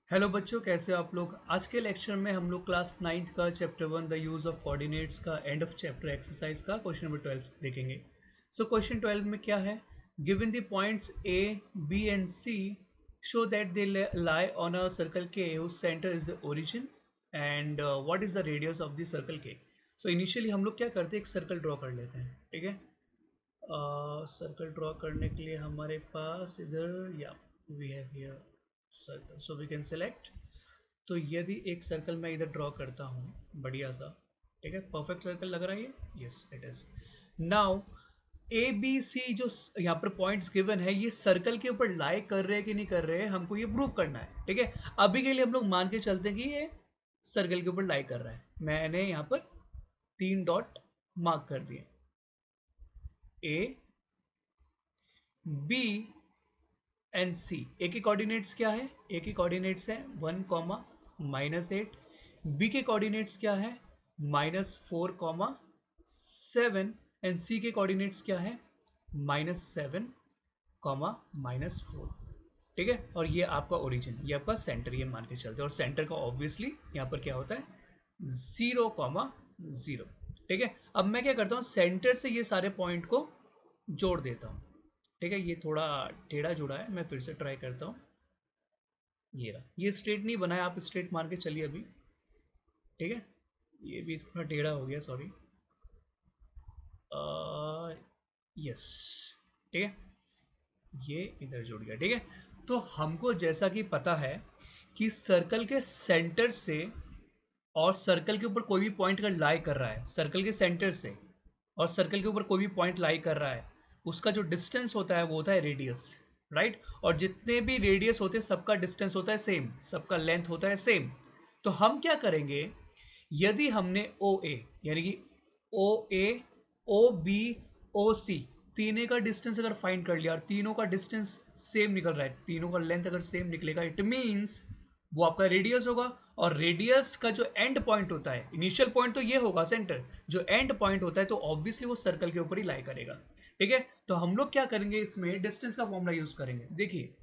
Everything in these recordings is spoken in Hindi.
हेलो बच्चों, कैसे हो आप लोग। आज के लेक्चर में हम लोग क्लास 9th का chapter 1 the use of coordinates का एंड ऑफ चैप्टर एक्सरसाइज का क्वेश्चन नंबर 12 देखेंगे। सो क्वेश्चन 12 में क्या है, given the points A B and C show that they lie on a circle के whose centre is the origin and what is the radius of the circle के। सो इनिशियली हम लोग क्या करते हैं, एक सर्कल ड्रॉ कर लेते हैं। ठीक है, सर्कल ड्रॉ करने के लिए हमारे पास इधर या we have here circle, so we can select. तो यदि एक सर्कल मैं इधर ड्रॉ करता हूँ बढ़िया सा, ठीक है, परफेक्ट सर्कल लग रहा है ये, yes it is. Now A B C जो यहाँ पर पॉइंट्स गिवन है, ये सर्कल के ऊपर लाई कर रहे हैं कि नहीं कर रहे हैं, हमको ये प्रूव करना है। ठीक है, अभी के लिए हम लोग मान के चलते हैं कि ये सर्कल के ऊपर लाई कर रहा है। मैंने यहाँ पर 3 डॉट मार्क कर दिए। ए बी एंड सी, ए के कोऑर्डिनेट्स क्या है, ए के कोऑर्डिनेट्स है 1, -8। बी के कोऑर्डिनेट्स क्या है -4, 7। एंड सी के कोऑर्डिनेट्स क्या है -7, -4। ठीक है, और ये आपका ओरिजिन, ये आपका सेंटर, ये मान के चलते हैं। और सेंटर का ऑब्वियसली यहाँ पर क्या होता है 0, 0। ठीक है, अब मैं क्या करता हूँ, सेंटर से ये सारे पॉइंट को जोड़ देता हूँ। ठीक है, ये थोड़ा टेढ़ा जुड़ा है, मैं फिर से ट्राई करता हूँ। ये रहा, ये स्ट्रेट नहीं बना है, आप स्ट्रेट मान के चलिए अभी। ठीक है, ये भी थोड़ा टेढ़ा हो गया, सॉरी। यस, ठीक है, ये इधर जुड़ गया। ठीक है, तो हमको जैसा कि पता है कि सर्कल के सेंटर से और सर्कल के ऊपर कोई भी पॉइंट अगर लाई कर रहा है, सर्कल के सेंटर से और सर्कल के ऊपर कोई भी पॉइंट लाई कर रहा है, उसका जो डिस्टेंस होता है वो होता है रेडियस, राइट। और जितने भी रेडियस होते हैं सबका डिस्टेंस होता है सेम, सबका लेंथ होता है सेम। तो हम क्या करेंगे, यदि हमने ओ ए यानी कि ओ ए ओ बी ओ सी तीनों का डिस्टेंस अगर फाइंड कर लिया और तीनों का डिस्टेंस सेम निकल रहा है, तीनों का लेंथ अगर सेम निकलेगा, इट मीन्स वो आपका रेडियस होगा। और रेडियस का जो एंड पॉइंट होता है, इनिशियल पॉइंट तो ये होगा सेंटर, जो एंड पॉइंट होता है तो ऑब्वियसली वो सर्कल के ऊपर ही लाई करेगा। ठीक है, तो हम लोग क्या करेंगे, इसमें डिस्टेंस का फॉर्मूला यूज करेंगे। देखिए,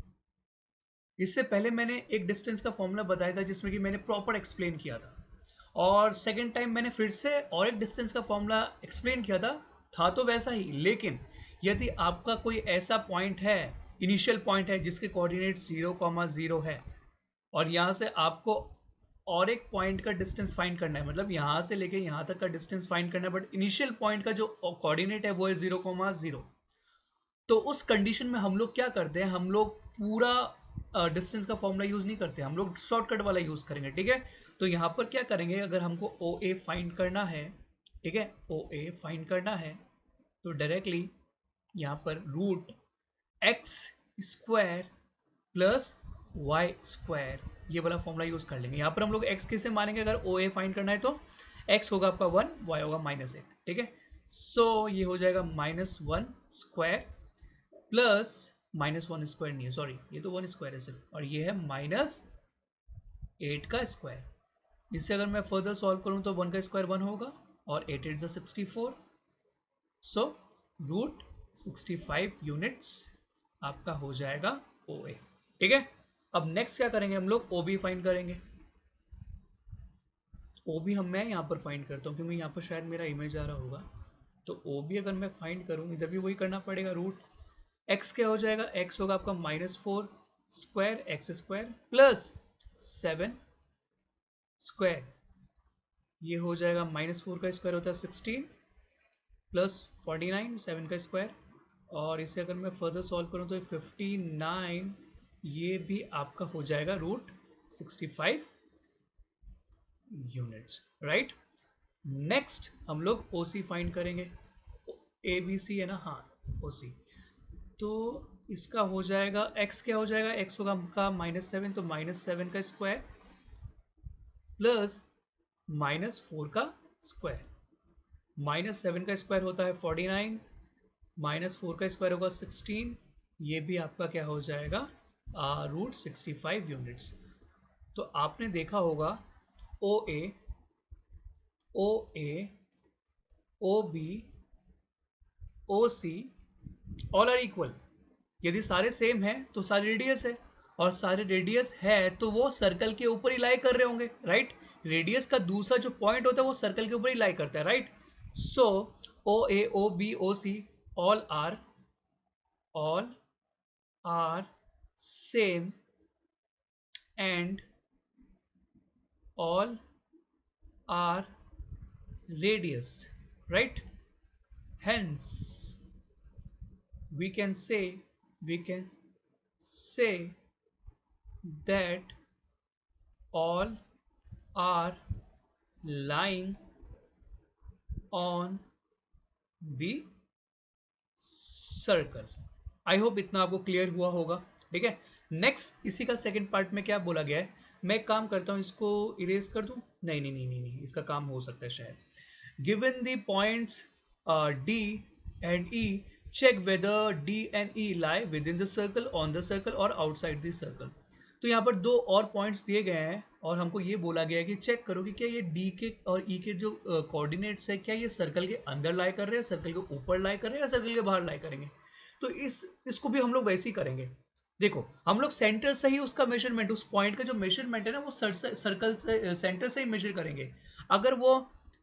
इससे पहले मैंने एक डिस्टेंस का फॉर्मूला बताया था जिसमें कि मैंने प्रॉपर एक्सप्लेन किया था, और सेकेंड टाइम मैंने फिर से और एक डिस्टेंस का फॉर्मूला एक्सप्लेन किया था तो वैसा ही। लेकिन यदि आपका कोई ऐसा पॉइंट है, इनिशियल पॉइंट है जिसके कोऑर्डिनेट 0, 0 है, और यहाँ से आपको और एक पॉइंट का डिस्टेंस फाइंड करना है, मतलब यहाँ से लेके यहाँ तक का डिस्टेंस फाइंड करना है, बट इनिशियल पॉइंट का जो कोऑर्डिनेट है वो है 0, 0। तो उस कंडीशन में हम लोग क्या करते हैं, हम लोग पूरा डिस्टेंस का फॉर्मूला यूज नहीं करते, हम लोग शॉर्टकट वाला यूज करेंगे। ठीक है, तो यहाँ पर क्या करेंगे, अगर हमको ओ ए फाइंड करना है, ठीक है, ओ ए फाइंड करना है, तो डायरेक्टली यहाँ पर root X square plus Y square, ये वाला फॉर्मूला यूज कर लेंगे। यहाँ पर हम लोग एक्स कैसे मानेंगे, अगर ओ ए फाइंड करना है तो एक्स होगा आपका 1, वाई होगा -8। ठीक है, सो ये हो जाएगा -1 स्क्वायर प्लस -1 स्क्वायर नहीं है, सॉरी, ये तो 1 स्क्वायर है सिर्फ, और ये है -8 का स्क्वायर। इससे अगर मैं फर्दर सॉल्व करूं तो 1 का स्क्वायर 1 होगा, और 8 8 64, सो रूट 65 यूनिट्स आपका हो जाएगा ओ ए। ठीक है, अब नेक्स्ट क्या करेंगे, हम लोग ओ बी फाइंड करेंगे। ओ बी मैं यहाँ पर फाइंड करता हूँ क्योंकि यहाँ पर शायद मेरा इमेज आ रहा होगा। तो ओ बी अगर मैं फाइंड करूँ, इधर भी वही करना पड़ेगा, रूट एक्स क्या हो जाएगा, एक्स होगा आपका -4 square x square plus 7 square, ये हो जाएगा -4 का स्क्वायर होता है 16 प्लस 49 7 का स्क्वायर, और इसे अगर मैं फर्दर सॉल्व करूँ तो 59, ये भी आपका हो जाएगा रूट 65 यूनिट्स, राइट। नेक्स्ट हम लोग ओ सी फाइंड करेंगे, ए बी सी है ना, हाँ, ओ सी। तो इसका हो जाएगा, एक्स क्या हो जाएगा, एक्स होगा आपका -7, तो -7 का स्क्वायर प्लस -4 का स्क्वायर, -7 का स्क्वायर होता है 49, -4 का स्क्वायर होगा 16, ये भी आपका क्या हो जाएगा रूट 65 यूनिट्स। तो आपने देखा होगा O A O A O B O C all are equal, यदि सारे सेम हैं तो सारे रेडियस है, और सारे रेडियस है तो वो सर्कल के ऊपर ही लाई कर रहे होंगे, राइट। रेडियस का दूसरा जो पॉइंट होता है वो सर्कल के ऊपर ही लाई करता है, right. So O A O B O C all are same and all are radius, right? Hence we can say that all are lying on the circle. I hope इतना आपको क्लियर हुआ होगा, ठीक है। नेक्स्ट इसी का सेकंड पार्ट में क्या बोला गया है, मैं एक काम करता हूँ, इसको इरेज कर दूँ। नहीं नहीं नहीं नहीं नहीं, इसका काम हो सकता है शायद। Given the points D and E, check whether D and E lie within the circle, on the circle और आउटसाइड द सर्कल। तो यहाँ पर दो और पॉइंट्स दिए गए हैं और हमको ये बोला गया है कि चेक करो कि क्या ये डी के और ई के जो कोऑर्डिनेट्स है क्या ये सर्कल के अंदर लाई कर रहे हैं, सर्कल के ऊपर लाई कर रहे हैं या सर्कल के बाहर लाई करेंगे। तो इसको भी हम लोग वैसे ही करेंगे। देखो हम लोग सेंटर से ही उसका मेजरमेंट, उस पॉइंट का जो मेजरमेंट है ना वो सर्कल से सेंटर से ही मेजर करेंगे। अगर वो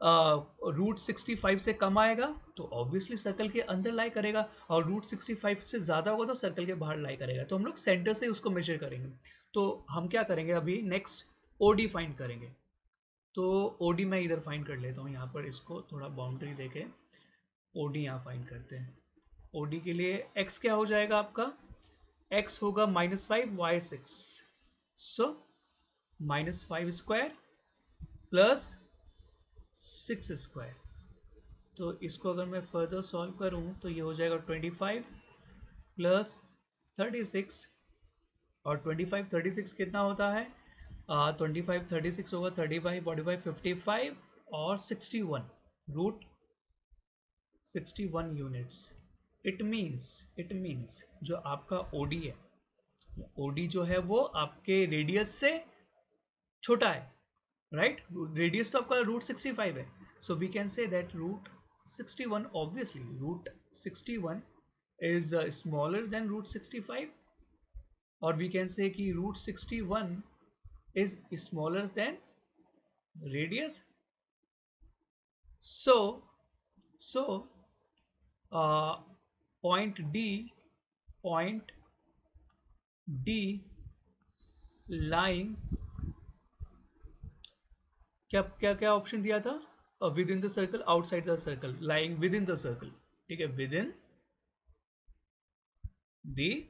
√65 से कम आएगा तो ऑब्वियसली सर्कल के अंदर लाई करेगा, और √65 से ज़्यादा होगा तो सर्कल के बाहर लाई करेगा। तो हम लोग सेंटर से उसको मेजर करेंगे। तो हम क्या करेंगे अभी नेक्स्ट, ओडी फाइंड करेंगे। तो ओडी मैं इधर फाइंड कर लेता हूँ, यहाँ पर इसको थोड़ा बाउंड्री देके ओडी यहाँ फाइंड करते हैं। ओडी के लिए एक्स क्या हो जाएगा आपका, एक्स होगा -5 y6, सो -5² प्लस 6²। तो इसको अगर मैं फर्दर सॉल्व करूँ तो ये हो जाएगा 25 प्लस 36, और 25 36 कितना होता है, 25 36 होगा 35 45 55 और 61 √61 यूनिट्स। इट मीन्स जो आपका ओडी है, ओडी जो है वो आपके रेडियस से छोटा है, राइट। रेडियस तो आपका √65 है, so we can say that √61, obviously √61 is smaller than √65, और वी कैन से कि √61 is smaller than radius. So uh, point D lying, क्या क्या क्या ऑप्शन दिया था, within the circle, outside the circle, lying within the circle, ठीक है, विद इन द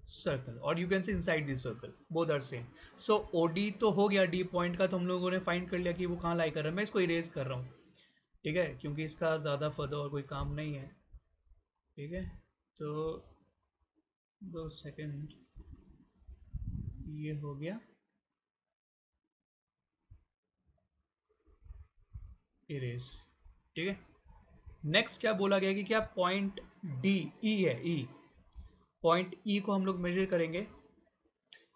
सर्कल, और you can say inside this circle, both are same. So OD तो हो गया, डी पॉइंट का तो हम लोगों ने फाइंड कर लिया कि वो कहाँ लाई कर रहा है। मैं इसको इरेज कर रहा हूँ, ठीक है, क्योंकि इसका ज़्यादा फर्दर और कोई काम नहीं है, ठीक है। तो 2 सेकेंड, ये हो गया इरेज, ठीक है। नेक्स्ट क्या बोला गया कि क्या पॉइंट डी ई है, ई पॉइंट ई को हम लोग मेजर करेंगे।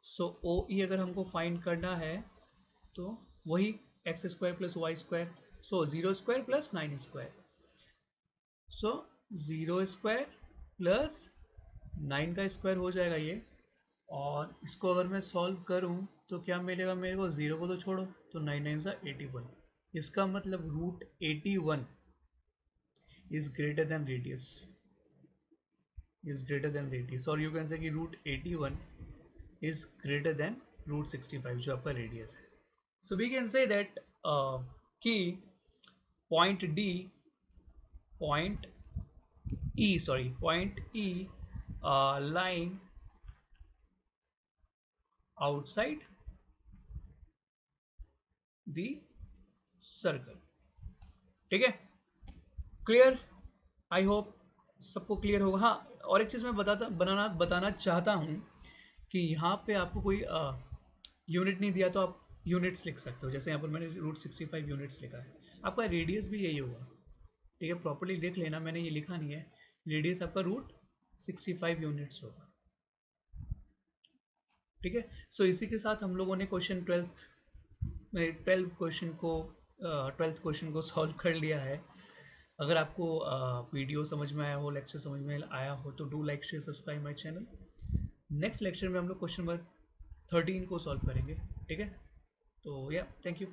सो ओ ई अगर हमको फाइंड करना है तो वही x² प्लस y², सो 0² प्लस 9², सो 0² प्लस 9 का स्क्वायर हो जाएगा ये। और इसको अगर मैं सॉल्व करूं तो क्या मिलेगा मेरे को, 0 को तो छोड़ो, तो 9 9 सा 81। इसका मतलब √81 इज ग्रेटर देन रेडियस, और यू कैन से कि √81 इज ग्रेटर देन √65 जो आपका रेडियस है। So we can say that कि point D, point E lying outside the circle, ठीक है। क्लियर, आई होप सबको क्लियर होगा। हाँ, और एक चीज़ मैं बताना चाहता हूँ कि यहाँ पे आपको कोई यूनिट नहीं दिया तो आप यूनिट्स लिख सकते हो। जैसे यहाँ पर मैंने √65 यूनिट्स लिखा है, आपका रेडियस भी यही होगा, ठीक है। प्रॉपर्ली लिख लेना, मैंने ये लिखा नहीं है, रेडियस आपका √65 यूनिट्स होगा, ठीक है। सो इसी के साथ हम लोगों ने ट्वेल्थ क्वेश्चन को सॉल्व कर लिया है। अगर आपको वीडियो समझ में आया हो, लेक्चर समझ में आया हो तो do like share subscribe my channel. Next lecture में हम लोग क्वेश्चन नंबर 13 को सॉल्व करेंगे। ठीक है, तो या थैंक यू।